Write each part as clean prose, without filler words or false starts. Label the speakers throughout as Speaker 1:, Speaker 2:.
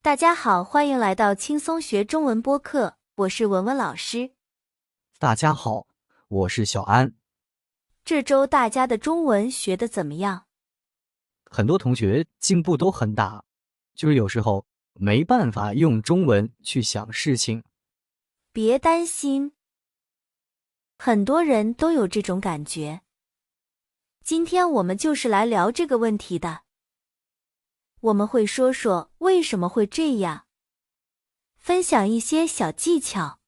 Speaker 1: 大家好，欢迎来到轻松学中文播客，我是文文老师。
Speaker 2: 大家好，我是小安。
Speaker 1: 这周大家的中文学得怎么样？
Speaker 2: 很多同学进步都很大，就是有时候没办法用中文去想事情。
Speaker 1: 别担心，很多人都有这种感觉。今天我们就是来聊这个问题的。我们会说说为什么会这样，分享一些小技巧，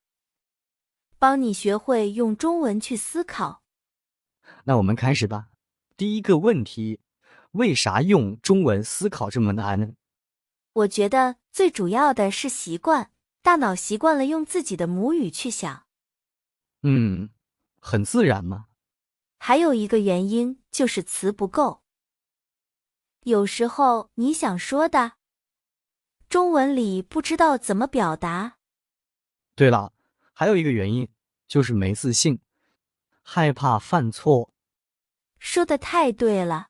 Speaker 1: 帮你学会用中文去思考。
Speaker 2: 那我们开始吧。第一个问题，为啥用中文思考这么难呢？
Speaker 1: 我觉得最主要的是习惯，大脑习惯了用自己的母语去想。
Speaker 2: 很自然嘛。
Speaker 1: 还有一个原因就是词不够。有时候你想说的，中文里不知道怎么表达。
Speaker 2: 对了，还有一个原因就是没自信，害怕犯错。
Speaker 1: 说得太对了。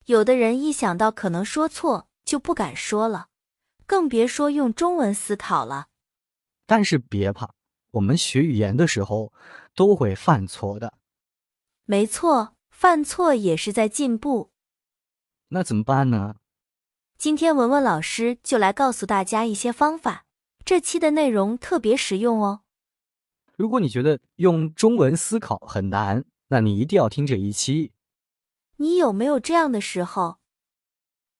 Speaker 1: 有的人一想到可能说错就不敢说了，更别说用中文思考了。
Speaker 2: 但是别怕，我们学语言的时候都会犯错的。
Speaker 1: 没错，犯错也是在进步。
Speaker 2: 那怎么办呢？
Speaker 1: 今天文文老师就来告诉大家一些方法，这期的内容特别实用哦。
Speaker 2: 如果你觉得用中文思考很难，那你一定要听这一期。
Speaker 1: 你有没有这样的时候？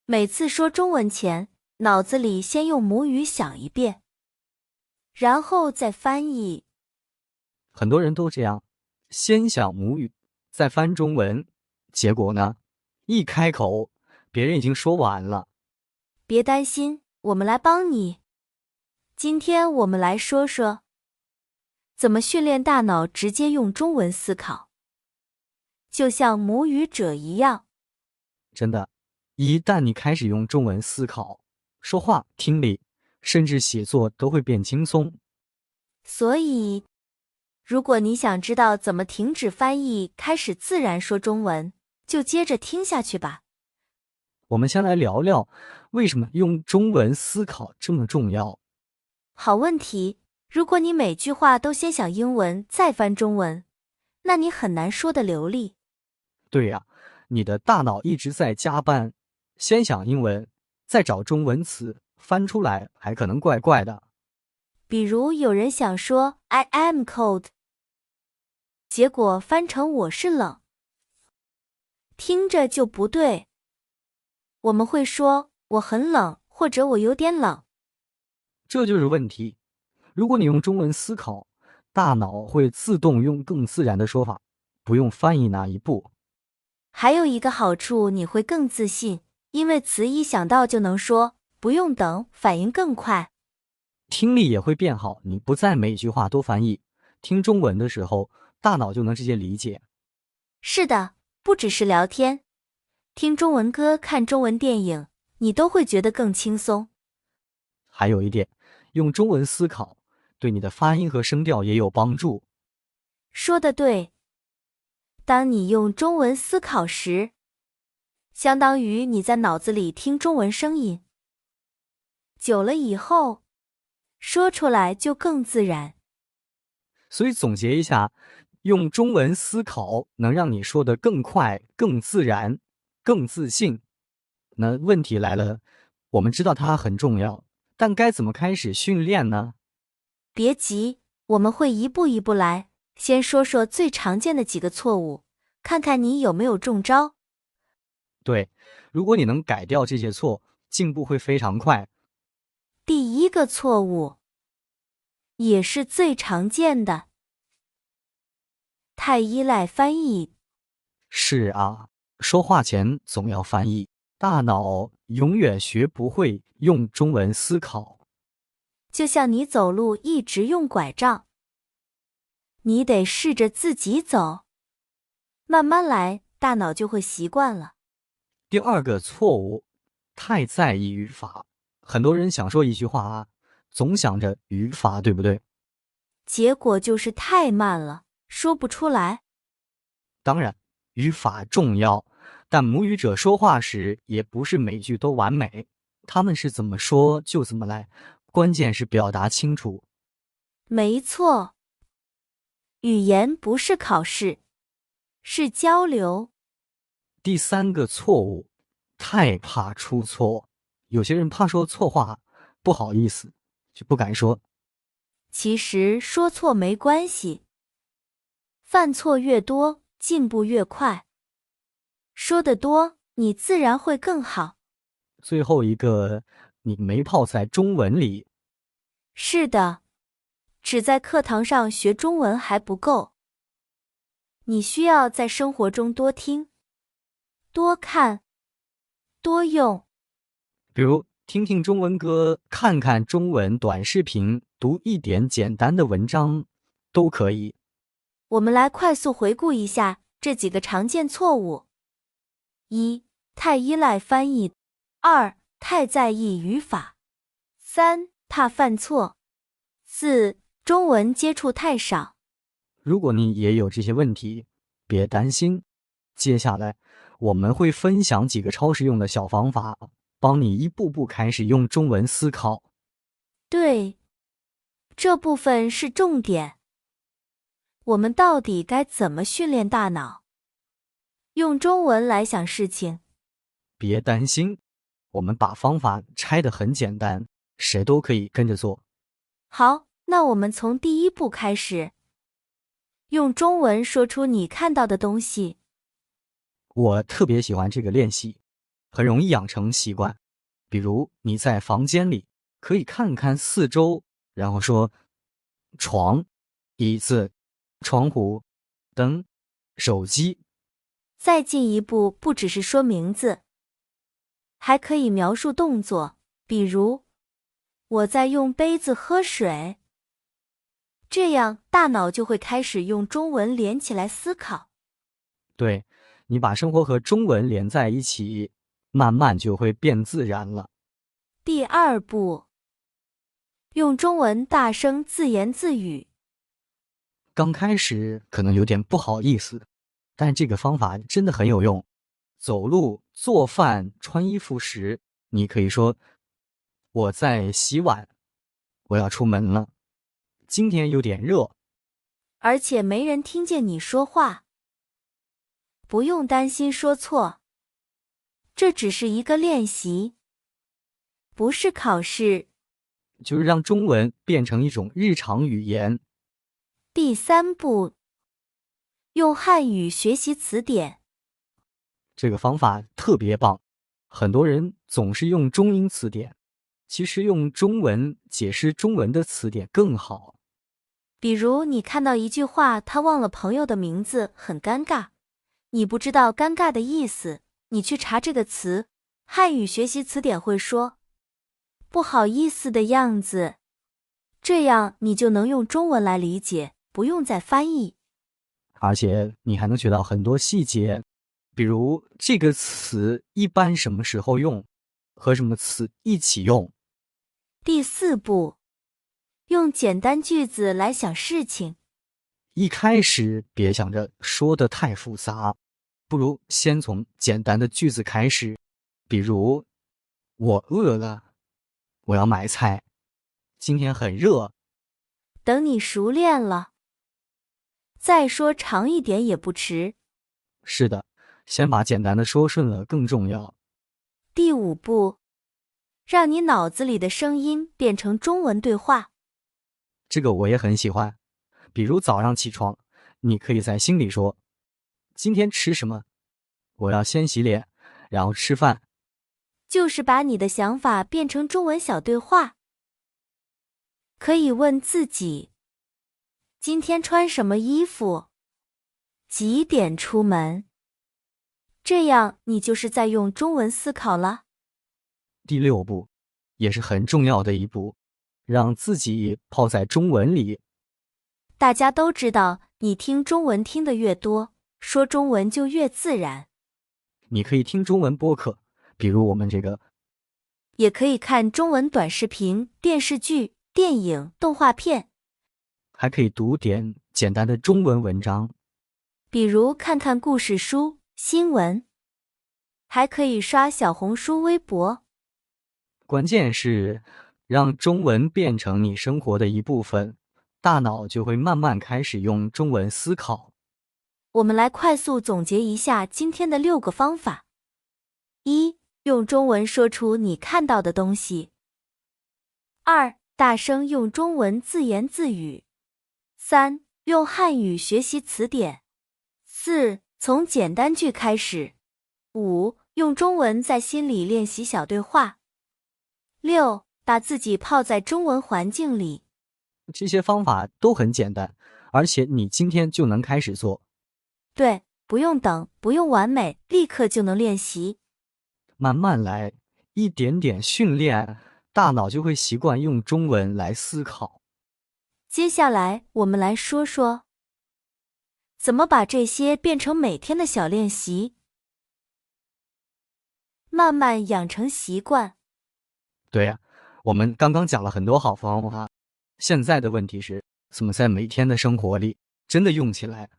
Speaker 1: 每次说中文前，脑子里先用母语想一遍，然后再翻译。
Speaker 2: 很多人都这样，先想母语，再翻中文，结果呢，一开口，别人已经说完了。
Speaker 1: 别担心，我们来帮你。今天我们来说说，怎么训练大脑直接用中文思考，就像母语者一样。
Speaker 2: 真的，一旦你开始用中文思考，说话、听力，甚至写作都会变轻松。
Speaker 1: 所以，如果你想知道怎么停止翻译，开始自然说中文，就接着听下去吧。
Speaker 2: 我们先来聊聊，为什么用中文思考这么重要？
Speaker 1: 好问题，如果你每句话都先想英文再翻中文，那你很难说得流利。
Speaker 2: 对呀，你的大脑一直在加班，先想英文，再找中文词，翻出来还可能怪怪的。
Speaker 1: 比如有人想说 I am cold， 结果翻成我是冷，听着就不对。我们会说我很冷，或者我有点冷。
Speaker 2: 这就是问题。如果你用中文思考，大脑会自动用更自然的说法，不用翻译那一步。
Speaker 1: 还有一个好处，你会更自信，因为词一想到就能说，不用等，反应更快。
Speaker 2: 听力也会变好，你不再每句话都翻译，听中文的时候，大脑就能直接理解。
Speaker 1: 是的，不只是聊天，听中文歌、看中文电影，你都会觉得更轻松。
Speaker 2: 还有一点，用中文思考，对你的发音和声调也有帮助。
Speaker 1: 说得对。当你用中文思考时，相当于你在脑子里听中文声音。久了以后，说出来就更自然。
Speaker 2: 所以总结一下，用中文思考能让你说得更快、更自然、更自信。那问题来了，我们知道它很重要，但该怎么开始训练呢？
Speaker 1: 别急，我们会一步一步来，先说说最常见的几个错误，看看你有没有中招。
Speaker 2: 对，如果你能改掉这些错，进步会非常快。
Speaker 1: 第一个错误，也是最常见的，太依赖翻译。
Speaker 2: 是啊，说话前总要翻译，大脑永远学不会用中文思考。
Speaker 1: 就像你走路一直用拐杖，你得试着自己走，慢慢来，大脑就会习惯了。
Speaker 2: 第二个错误，太在意语法。很多人想说一句话啊，总想着语法，对不对？
Speaker 1: 结果就是太慢了，说不出来。
Speaker 2: 当然，语法重要，但母语者说话时也不是每句都完美。他们是怎么说就怎么来，关键是表达清楚。
Speaker 1: 没错，语言不是考试，是交流。
Speaker 2: 第3个错误，太怕出错。有些人怕说错话，不好意思，就不敢说。
Speaker 1: 其实说错没关系，犯错越多，进步越快。说得多，你自然会更好。
Speaker 2: 最后一个，你没泡在中文里。
Speaker 1: 是的，只在课堂上学中文还不够，你需要在生活中多听、多看、多用。
Speaker 2: 比如听听中文歌，看看中文短视频，读一点简单的文章，都可以。
Speaker 1: 我们来快速回顾一下这几个常见错误：1. 太依赖翻译； 2. 太在意语法； 3. 怕犯错； 4. 中文接触太少。
Speaker 2: 如果你也有这些问题，别担心。接下来我们会分享几个超实用的小方法，帮你一步步开始用中文思考。
Speaker 1: 对，这部分是重点。我们到底该怎么训练大脑，用中文来想事情？
Speaker 2: 别担心，我们把方法拆得很简单，谁都可以跟着做。
Speaker 1: 好，那我们从第1步开始，用中文说出你看到的东西。
Speaker 2: 我特别喜欢这个练习，很容易养成习惯。比如你在房间里，可以看看四周，然后说床、椅子、窗户、灯、手机。
Speaker 1: 再进一步，不只是说名字，还可以描述动作，比如我在用杯子喝水。这样大脑就会开始用中文连起来思考。
Speaker 2: 对，你把生活和中文连在一起，慢慢就会变自然了。
Speaker 1: 第2步，用中文大声自言自语。
Speaker 2: 刚开始可能有点不好意思，但这个方法真的很有用。走路、做饭、穿衣服时，你可以说：我在洗碗，我要出门了，今天有点热。
Speaker 1: 而且没人听见你说话，不用担心说错。这只是一个练习，不是考试。
Speaker 2: 就是让中文变成一种日常语言。
Speaker 1: 第3步，用汉语学习词典。
Speaker 2: 这个方法特别棒，很多人总是用中英词典，其实用中文解释中文的词典更好。
Speaker 1: 比如你看到一句话，他忘了朋友的名字，很尴尬，你不知道尴尬的意思，你去查这个词，汉语学习词典会说不好意思的样子，这样你就能用中文来理解，不用再翻译。
Speaker 2: 而且你还能学到很多细节，比如这个词一般什么时候用，和什么词一起用。
Speaker 1: 第4步，用简单句子来想事情。
Speaker 2: 一开始别想着说得太复杂，不如先从简单的句子开始，比如我饿了，我要买菜，今天很热。
Speaker 1: 等你熟练了，再说长一点也不迟。
Speaker 2: 是的，先把简单的说顺了更重要。
Speaker 1: 第5步，让你脑子里的声音变成中文对话。
Speaker 2: 这个我也很喜欢，比如早上起床，你可以在心里说：今天吃什么？我要先洗脸，然后吃饭。
Speaker 1: 就是把你的想法变成中文小对话。可以问自己：今天穿什么衣服？几点出门？这样你就是在用中文思考了。
Speaker 2: 第6步，也是很重要的一步，让自己泡在中文里。
Speaker 1: 大家都知道，你听中文听得越多，说中文就越自然。
Speaker 2: 你可以听中文播客，比如我们这个，
Speaker 1: 也可以看中文短视频、电视剧、电影、动画片，
Speaker 2: 还可以读点简单的中文文章，
Speaker 1: 比如看看故事书、新闻，还可以刷小红书、微博。
Speaker 2: 关键是让中文变成你生活的一部分，大脑就会慢慢开始用中文思考。
Speaker 1: 我们来快速总结一下今天的6个方法。1. 用中文说出你看到的东西。2. 大声用中文自言自语。3. 用汉语学习词典。4. 从简单句开始。5. 用中文在心里练习小对话。6. 把自己泡在中文环境里。
Speaker 2: 这些方法都很简单，而且你今天就能开始做。
Speaker 1: 对，不用等，不用完美，立刻就能练习。
Speaker 2: 慢慢来，一点点训练，大脑就会习惯用中文来思考。
Speaker 1: 接下来，我们来说说怎么把这些变成每天的小练习，慢慢养成习惯。
Speaker 2: 对呀，我们刚刚讲了很多好方法，现在的问题是怎么在每天的生活里真的用起来。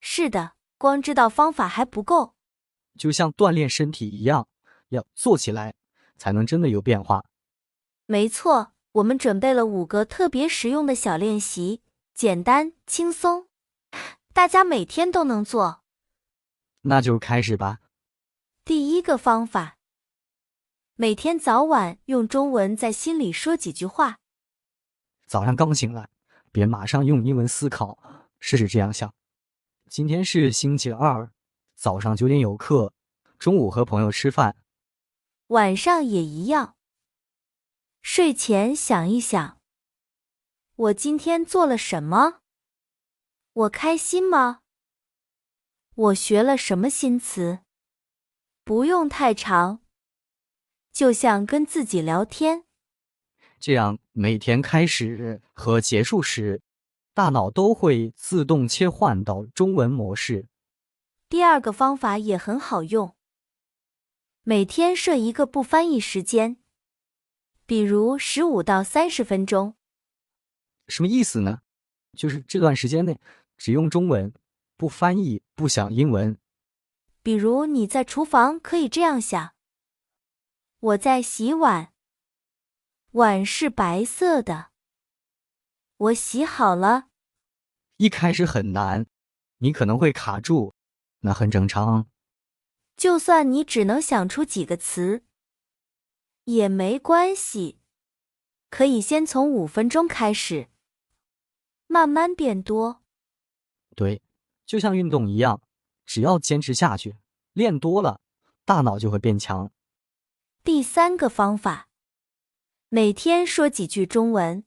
Speaker 1: 是的，光知道方法还不够，
Speaker 2: 就像锻炼身体一样，要做起来才能真的有变化。
Speaker 1: 没错，我们准备了5个特别实用的小练习，简单轻松，大家每天都能做。
Speaker 2: 那就开始吧。
Speaker 1: 第1个方法，每天早晚用中文在心里说几句话。
Speaker 2: 早上刚醒来，别马上用英文思考，试试这样想：今天是星期2，早上9点有课，中午和朋友吃饭。
Speaker 1: 晚上也一样，睡前想一想，我今天做了什么？我开心吗？我学了什么新词？不用太长，就像跟自己聊天。
Speaker 2: 这样每天开始和结束时，大脑都会自动切换到中文模式。
Speaker 1: 第2个方法也很好用，每天设一个不翻译时间，比如15到30分钟。
Speaker 2: 什么意思呢？就是这段时间内只用中文，不翻译，不想英文。
Speaker 1: 比如你在厨房可以这样想：我在洗碗，碗是白色的，我洗好了。
Speaker 2: 一开始很难，你可能会卡住，那很正常。
Speaker 1: 就算你只能想出几个词，也没关系，可以先从5分钟开始，慢慢变多。
Speaker 2: 对，就像运动一样，只要坚持下去，练多了，大脑就会变强。
Speaker 1: 第3个方法，每天说几句中文，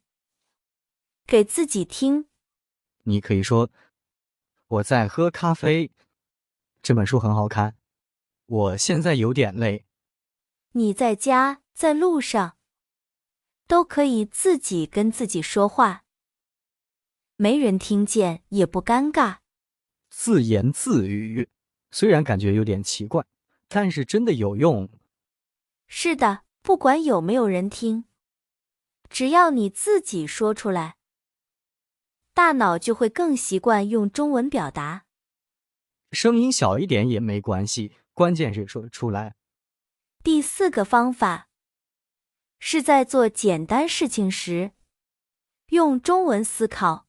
Speaker 1: 给自己听。
Speaker 2: 你可以说：我在喝咖啡，这本书很好看，我现在有点累。
Speaker 1: 你在家，在路上，都可以自己跟自己说话，没人听见也不尴尬。
Speaker 2: 自言自语，虽然感觉有点奇怪，但是真的有用。
Speaker 1: 是的，不管有没有人听，只要你自己说出来，大脑就会更习惯用中文表达。
Speaker 2: 声音小一点也没关系，关键是说得出来。
Speaker 1: 第4个方法，是在做简单事情时，用中文思考。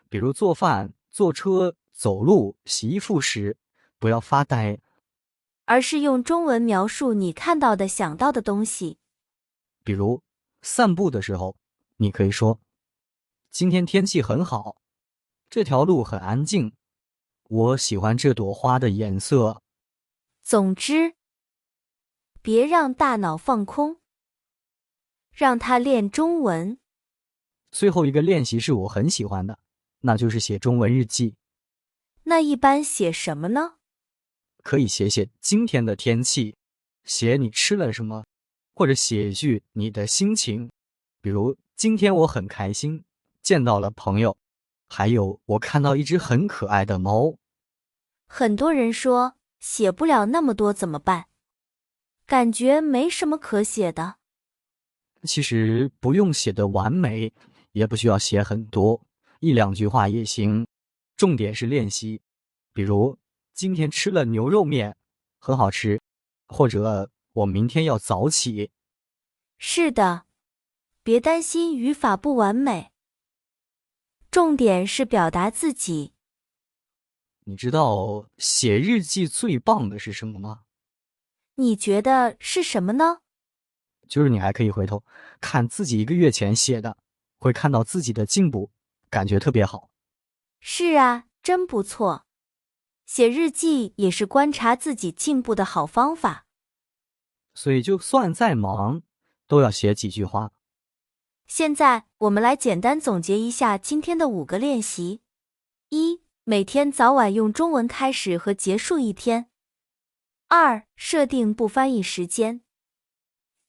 Speaker 2: 比如做饭、坐车、走路、洗衣服时，不要发呆，
Speaker 1: 而是用中文描述你看到的、想到的东西。
Speaker 2: 比如散步的时候，你可以说：今天天气很好，这条路很安静，我喜欢这朵花的颜色。
Speaker 1: 总之，别让大脑放空，让它练中文。
Speaker 2: 最后一个练习是我很喜欢的，那就是写中文日记。
Speaker 1: 那一般写什么呢？
Speaker 2: 可以写写今天的天气，写你吃了什么，或者写一句你的心情，比如今天我很开心，见到了朋友，还有我看到一只很可爱的猫。
Speaker 1: 很多人说写不了那么多怎么办？感觉没什么可写的。
Speaker 2: 其实不用写得完美，也不需要写很多，1、2句话也行。重点是练习，比如今天吃了牛肉面，很好吃，或者我明天要早起。
Speaker 1: 是的，别担心语法不完美，重点是表达自己。
Speaker 2: 你知道写日记最棒的是什么吗？
Speaker 1: 你觉得是什么呢？
Speaker 2: 就是你还可以回头看自己1个月前写的，会看到自己的进步，感觉特别好。
Speaker 1: 是啊，真不错。写日记也是观察自己进步的好方法。
Speaker 2: 所以就算再忙，都要写几句话。
Speaker 1: 现在我们来简单总结一下今天的5个练习。1. 每天早晚用中文开始和结束一天。2. 设定不翻译时间。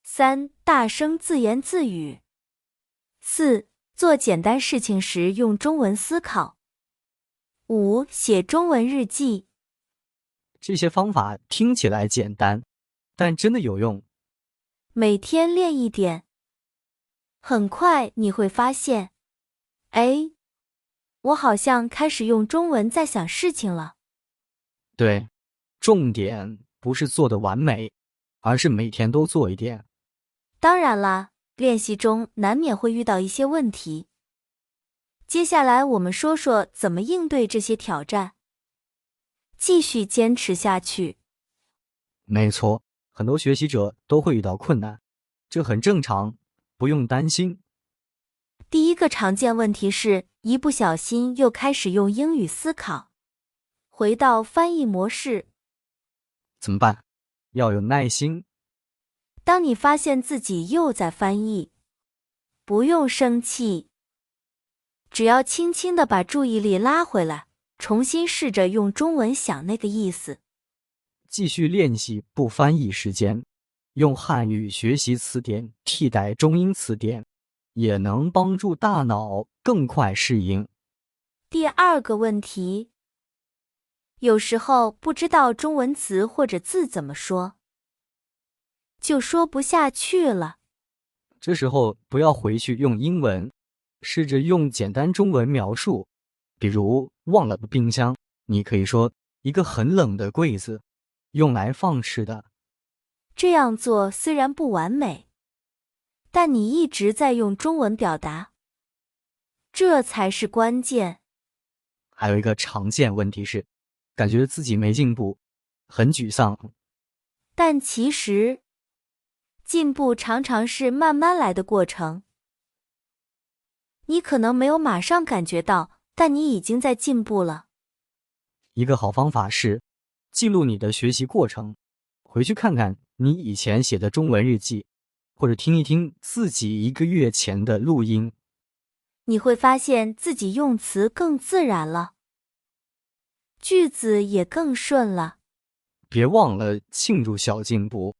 Speaker 1: 3. 大声自言自语。4. 做简单事情时用中文思考。5. 写中文日记。
Speaker 2: 这些方法听起来简单，但真的有用。
Speaker 1: 每天练一点，很快你会发现，我好像开始用中文在想事情了。
Speaker 2: 对，重点不是做的完美，而是每天都做一点。
Speaker 1: 当然啦，练习中难免会遇到一些问题。接下来我们说说怎么应对这些挑战。继续坚持下去。
Speaker 2: 没错，很多学习者都会遇到困难，这很正常，不用担心。
Speaker 1: 第一个常见问题是，一不小心又开始用英语思考。回到翻译模式。
Speaker 2: 怎么办？要有耐心。
Speaker 1: 当你发现自己又在翻译，不用生气，只要轻轻地把注意力拉回来，重新试着用中文想那个意思。
Speaker 2: 继续练习不翻译时间，用汉语学习词典替代中英词典，也能帮助大脑更快适应。
Speaker 1: 第二个问题，有时候不知道中文词或者字怎么说，就说不下去了。
Speaker 2: 这时候不要回去用英文，试着用简单中文描述。比如忘了冰箱，你可以说一个很冷的柜子，用来放吃的。
Speaker 1: 这样做虽然不完美，但你一直在用中文表达，这才是关键。
Speaker 2: 还有一个常见问题是，感觉自己没进步，很沮丧。
Speaker 1: 但其实，进步常常是慢慢来的过程。你可能没有马上感觉到，但你已经在进步了。
Speaker 2: 一个好方法是记录你的学习过程，回去看看你以前写的中文日记，或者听一听自己1个月前的录音。
Speaker 1: 你会发现自己用词更自然了，句子也更顺了。
Speaker 2: 别忘了庆祝小进步，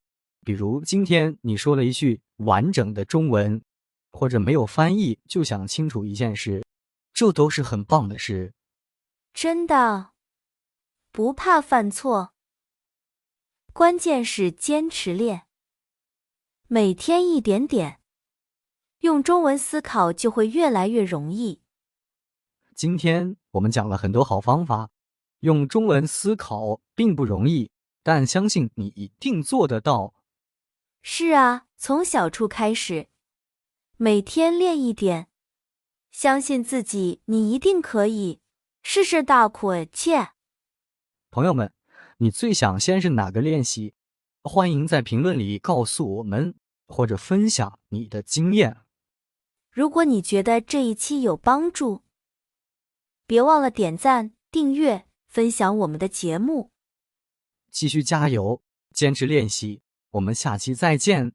Speaker 2: 比如今天你说了一句完整的中文，或者没有翻译就想清楚一件事，这都是很棒的事。
Speaker 1: 真的，不怕犯错，关键是坚持练，每天一点点，用中文思考就会越来越容易。
Speaker 2: 今天我们讲了很多好方法，用中文思考并不容易，但相信你一定做得到。
Speaker 1: 是啊，从小处开始，每天练一点，相信自己，你一定可以。试试大苦切。
Speaker 2: 朋友们，你最想先是哪个练习？欢迎在评论里告诉我们，或者分享你的经验。
Speaker 1: 如果你觉得这一期有帮助，别忘了点赞、订阅、分享我们的节目。
Speaker 2: 继续加油，坚持练习，我们下期再见。